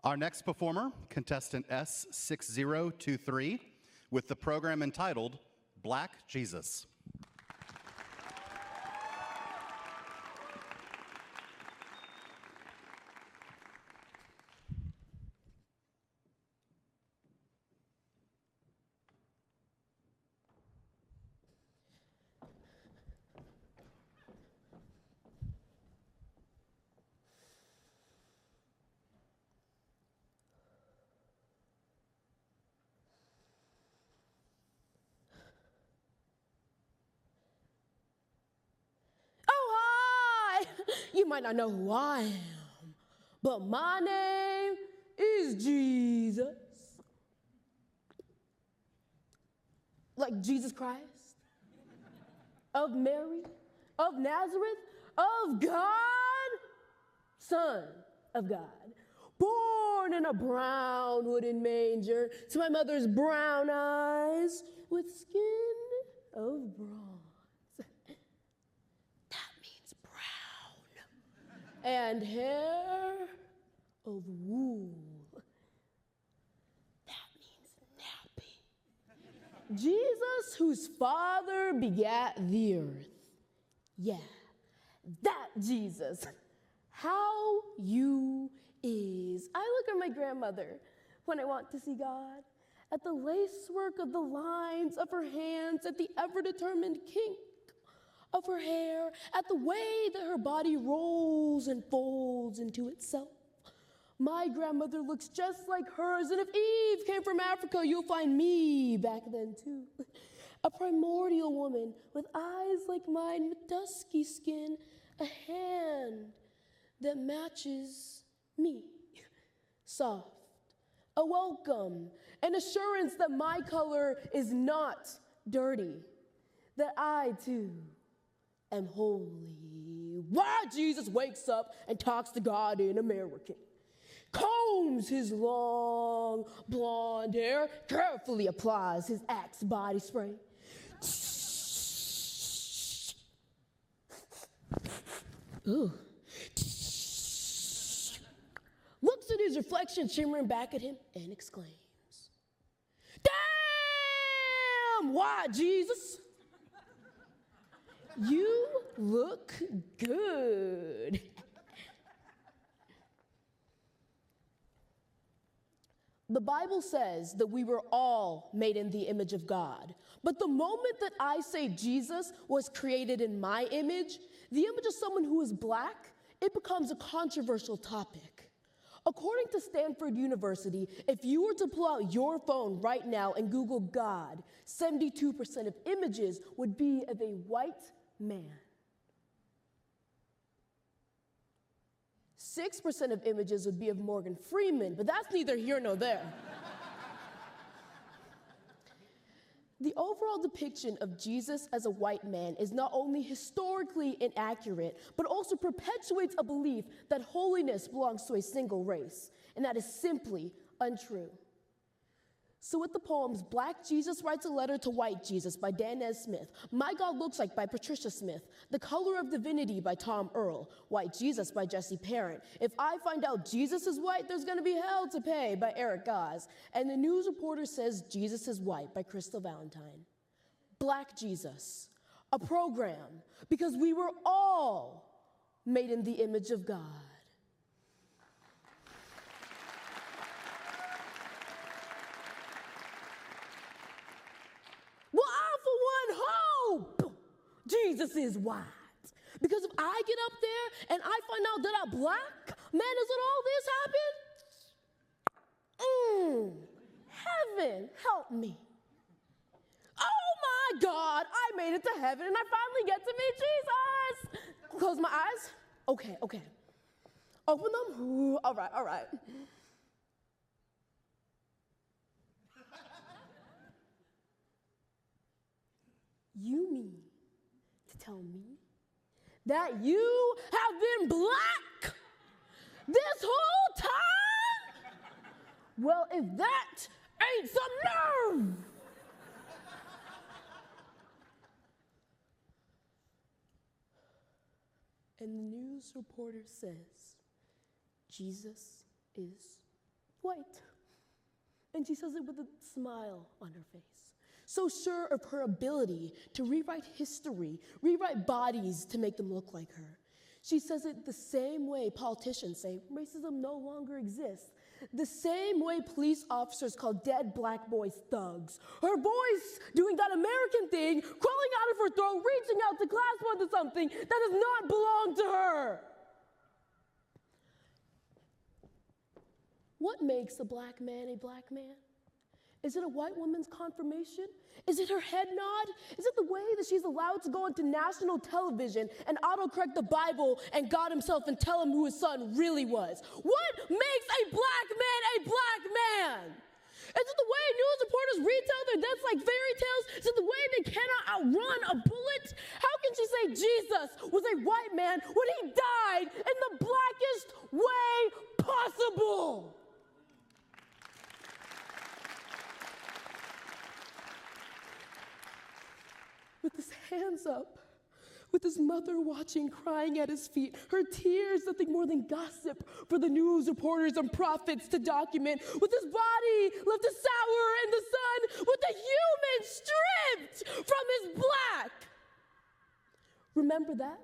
Our next performer, contestant S6023, with the program entitled Black Jesus. You might not know who I am, but my name is Jesus. Like Jesus Christ, of Mary, of Nazareth, of God, Son of God. Born in a brown wooden manger to my mother's brown eyes with skin of bronze. And hair of wool. That means nappy. Jesus, whose father begat the earth. Yeah, that Jesus. How you is. I look at my grandmother when I want to see God, at the lacework of the lines of her hands, at the ever-determined kink of her hair, at the way that her body rolls and folds into itself. My grandmother looks just like hers, and if Eve came from Africa, you'll find me back then too. A primordial woman with eyes like mine, with dusky skin, a hand that matches me. Soft, a welcome, an assurance that my color is not dirty, that I too am holy. Why Jesus wakes up and talks to God in American, combs his long blonde hair, carefully applies his Axe body spray. Ooh. Looks at his reflection shimmering back at him and exclaims, "Damn, why Jesus? You look good." The Bible says that we were all made in the image of God. But the moment that I say Jesus was created in my image, the image of someone who is black, it becomes a controversial topic. According to Stanford University, if you were to pull out your phone right now and Google God, 72% of images would be of a white man. 6% of images would be of Morgan Freeman, but that's neither here nor there. The overall depiction of Jesus as a white man is not only historically inaccurate, but also perpetuates a belief that holiness belongs to a single race, and that is simply untrue. So with the poems Black Jesus Writes a Letter to White Jesus by Dan S. Smith, My God Looks Like by Patricia Smith, The Color of Divinity by Tom Earle, White Jesus by Jesse Parent, If I Find Out Jesus is White, There's Gonna Be Hell to Pay by Eric Goss, and The News Reporter Says Jesus is White by Crystal Valentine. Black Jesus, a program, because we were all made in the image of God. Well, I, for one, hope Jesus is white. Because if I get up there and I find out that I'm black, man, doesn't all this happen? Heaven, help me. Oh my God, I made it to heaven and I finally get to meet Jesus. Close my eyes. Okay. Open them. Ooh, all right. You mean to tell me that you have been black this whole time? Well, if that ain't some nerve. And the news reporter says, Jesus is white. And she says it with a smile on her face, so sure of her ability to rewrite history, rewrite bodies to make them look like her. She says it the same way politicians say racism no longer exists, the same way police officers call dead black boys thugs. Her voice doing that American thing, crawling out of her throat, reaching out to clasp onto something that does not belong to her. What makes a black man a black man? Is it a white woman's confirmation? Is it her head nod? Is it the way that she's allowed to go into national television and autocorrect the Bible and God himself and tell him who his son really was? What makes a black man a black man? Is it the way news reporters retell their deaths like fairy tales? Is it the way they cannot outrun a bullet? How can she say Jesus was a white man when he died in the blackest way possible? With his hands up, with his mother watching, crying at his feet, her tears nothing more than gossip for the news reporters and prophets to document, with his body left to sour in the sun, with the human stripped from his black. Remember that?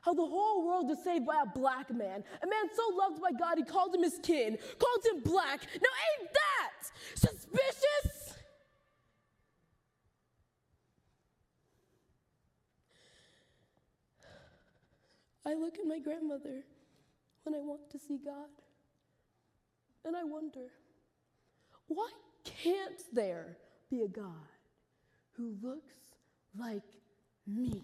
How the whole world is saved by a black man, a man so loved by God he called him his kin, called him black. Now ain't that suspicious? I look at my grandmother when I want to see God, and I wonder, why can't there be a God who looks like me?